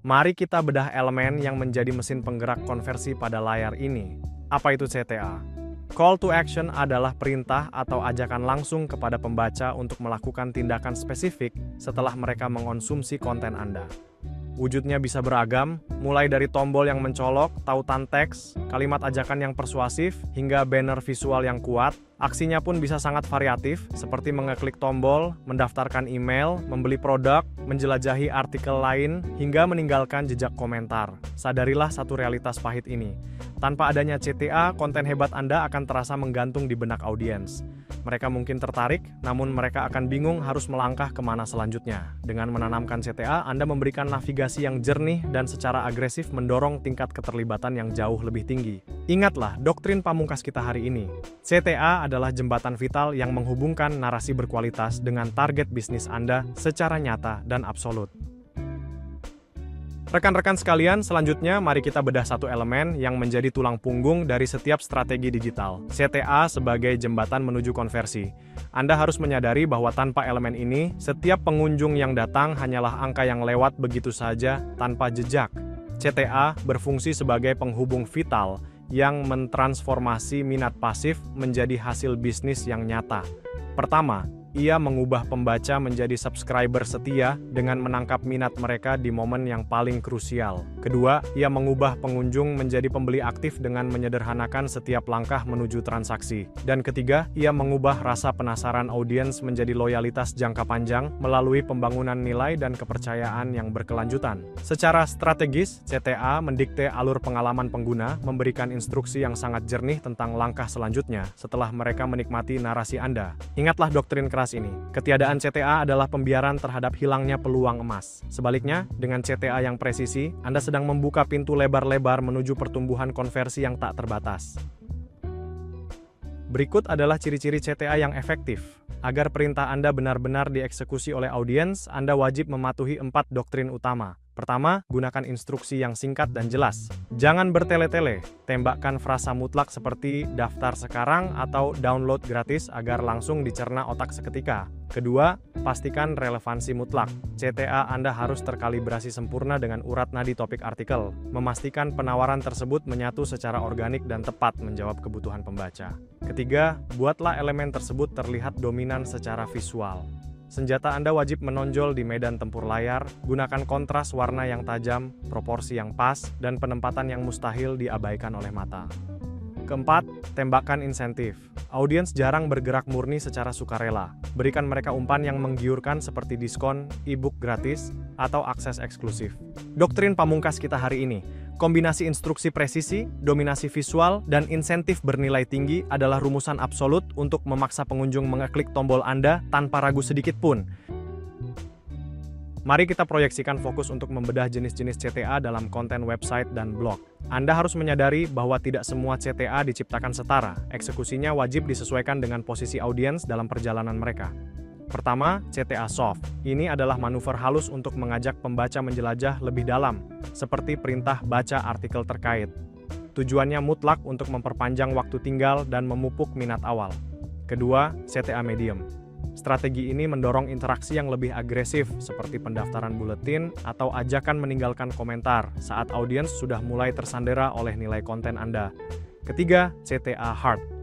Mari kita bedah elemen yang menjadi mesin penggerak konversi pada layar ini. Apa itu CTA? Call to action adalah perintah atau ajakan langsung kepada pembaca untuk melakukan tindakan spesifik setelah mereka mengonsumsi konten Anda. Wujudnya bisa beragam, mulai dari tombol yang mencolok, tautan teks, kalimat ajakan yang persuasif, hingga banner visual yang kuat. Aksinya pun bisa sangat variatif, seperti mengeklik tombol, mendaftarkan email, membeli produk, menjelajahi artikel lain, hingga meninggalkan jejak komentar. Sadarilah satu realitas pahit ini. Tanpa adanya CTA, konten hebat Anda akan terasa menggantung di benak audiens. Mereka mungkin tertarik, namun mereka akan bingung harus melangkah kemana selanjutnya. Dengan menanamkan CTA, Anda memberikan navigasi yang jernih dan secara agresif mendorong tingkat keterlibatan yang jauh lebih tinggi. Ingatlah, doktrin pamungkas kita hari ini. CTA adalah jembatan vital yang menghubungkan narasi berkualitas dengan target bisnis Anda secara nyata dan absolut. Rekan-rekan sekalian, selanjutnya mari kita bedah satu elemen yang menjadi tulang punggung dari setiap strategi digital. CTA sebagai jembatan menuju konversi. Anda harus menyadari bahwa tanpa elemen ini, setiap pengunjung yang datang hanyalah angka yang lewat begitu saja tanpa jejak. CTA berfungsi sebagai penghubung vital yang mentransformasi minat pasif menjadi hasil bisnis yang nyata. Pertama, ia mengubah pembaca menjadi subscriber setia dengan menangkap minat mereka di momen yang paling krusial. Kedua, ia mengubah pengunjung menjadi pembeli aktif dengan menyederhanakan setiap langkah menuju transaksi. Dan ketiga, ia mengubah rasa penasaran audiens menjadi loyalitas jangka panjang melalui pembangunan nilai dan kepercayaan yang berkelanjutan. Secara strategis, CTA mendikte alur pengalaman pengguna, memberikan instruksi yang sangat jernih tentang langkah selanjutnya setelah mereka menikmati narasi Anda. Ingatlah doktrin keras ini. Ketiadaan CTA adalah pembiaran terhadap hilangnya peluang emas. Sebaliknya, dengan CTA yang presisi, Anda sedang membuka pintu lebar-lebar menuju pertumbuhan konversi yang tak terbatas. Berikut adalah ciri-ciri CTA yang efektif. Agar perintah Anda benar-benar dieksekusi oleh audiens, Anda wajib mematuhi 4 doktrin utama. Pertama, gunakan instruksi yang singkat dan jelas. Jangan bertele-tele, tembakkan frasa mutlak seperti daftar sekarang atau download gratis agar langsung dicerna otak seketika. Kedua, pastikan relevansi mutlak. CTA Anda harus terkalibrasi sempurna dengan urat nadi topik artikel, memastikan penawaran tersebut menyatu secara organik dan tepat menjawab kebutuhan pembaca. Ketiga, buatlah elemen tersebut terlihat dominan secara visual. Senjata Anda wajib menonjol di medan tempur layar, gunakan kontras warna yang tajam, proporsi yang pas, dan penempatan yang mustahil diabaikan oleh mata. Keempat, tembakkan insentif. Audiens jarang bergerak murni secara sukarela. Berikan mereka umpan yang menggiurkan seperti diskon, e-book gratis, atau akses eksklusif. Doktrin pamungkas kita hari ini. Kombinasi instruksi presisi, dominasi visual, dan insentif bernilai tinggi adalah rumusan absolut untuk memaksa pengunjung mengeklik tombol Anda tanpa ragu sedikit pun. Mari kita proyeksikan fokus untuk membedah jenis-jenis CTA dalam konten website dan blog. Anda harus menyadari bahwa tidak semua CTA diciptakan setara. Eksekusinya wajib disesuaikan dengan posisi audiens dalam perjalanan mereka. Pertama, CTA soft. Ini adalah manuver halus untuk mengajak pembaca menjelajah lebih dalam, seperti perintah baca artikel terkait. Tujuannya mutlak untuk memperpanjang waktu tinggal dan memupuk minat awal. Kedua, CTA medium. Strategi ini mendorong interaksi yang lebih agresif, seperti pendaftaran buletin atau ajakan meninggalkan komentar saat audiens sudah mulai tersandera oleh nilai konten Anda. Ketiga, CTA hard.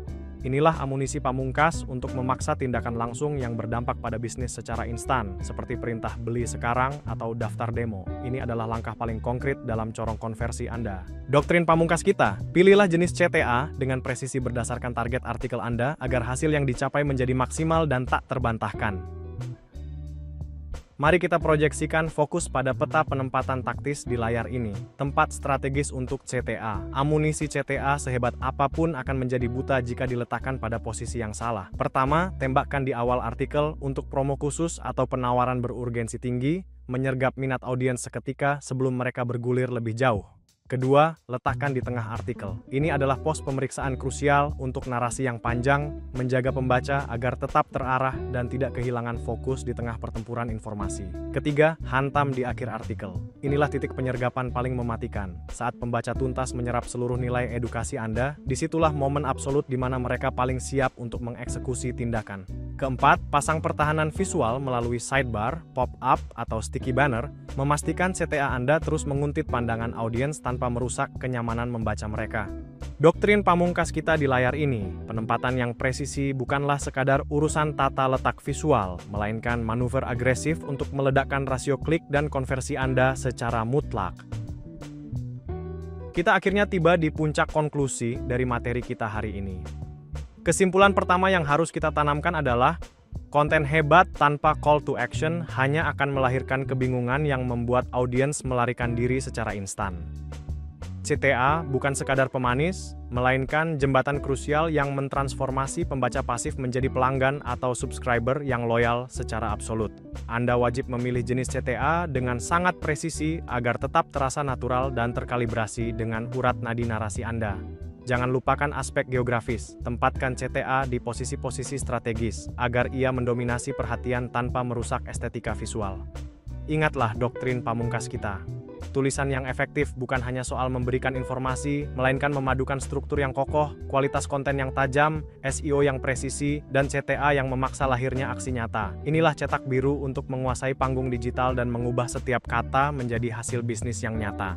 Inilah amunisi pamungkas untuk memaksa tindakan langsung yang berdampak pada bisnis secara instan, seperti perintah beli sekarang atau daftar demo. Ini adalah langkah paling konkret dalam corong konversi Anda. Doktrin pamungkas kita, pilihlah jenis CTA dengan presisi berdasarkan target artikel Anda agar hasil yang dicapai menjadi maksimal dan tak terbantahkan. Mari kita proyeksikan fokus pada peta penempatan taktis di layar ini. Tempat strategis untuk CTA. Amunisi CTA sehebat apapun akan menjadi buta jika diletakkan pada posisi yang salah. Pertama, tembakkan di awal artikel untuk promo khusus atau penawaran berurgensi tinggi, menyergap minat audiens seketika sebelum mereka bergulir lebih jauh. Kedua, letakkan di tengah artikel. Ini adalah pos pemeriksaan krusial untuk narasi yang panjang, menjaga pembaca agar tetap terarah dan tidak kehilangan fokus di tengah pertempuran informasi. Ketiga, hantam di akhir artikel. Inilah titik penyergapan paling mematikan. Saat pembaca tuntas menyerap seluruh nilai edukasi Anda, disitulah momen absolut di mana mereka paling siap untuk mengeksekusi tindakan. Keempat, pasang pertahanan visual melalui sidebar, pop-up, atau sticky banner, memastikan CTA Anda terus menguntit pandangan audiens tanpa merusak kenyamanan membaca mereka. Doktrin pamungkas kita di layar ini, penempatan yang presisi bukanlah sekadar urusan tata letak visual, melainkan manuver agresif untuk meledakkan rasio klik dan konversi Anda secara mutlak. Kita akhirnya tiba di puncak konklusi dari materi kita hari ini. Kesimpulan pertama yang harus kita tanamkan adalah, konten hebat tanpa call to action hanya akan melahirkan kebingungan yang membuat audiens melarikan diri secara instan. CTA bukan sekadar pemanis, melainkan jembatan krusial yang mentransformasi pembaca pasif menjadi pelanggan atau subscriber yang loyal secara absolut. Anda wajib memilih jenis CTA dengan sangat presisi agar tetap terasa natural dan terkalibrasi dengan urat nadi narasi Anda. Jangan lupakan aspek geografis, tempatkan CTA di posisi-posisi strategis, agar ia mendominasi perhatian tanpa merusak estetika visual. Ingatlah doktrin pamungkas kita. Tulisan yang efektif bukan hanya soal memberikan informasi, melainkan memadukan struktur yang kokoh, kualitas konten yang tajam, SEO yang presisi, dan CTA yang memaksa lahirnya aksi nyata. Inilah cetak biru untuk menguasai panggung digital dan mengubah setiap kata menjadi hasil bisnis yang nyata.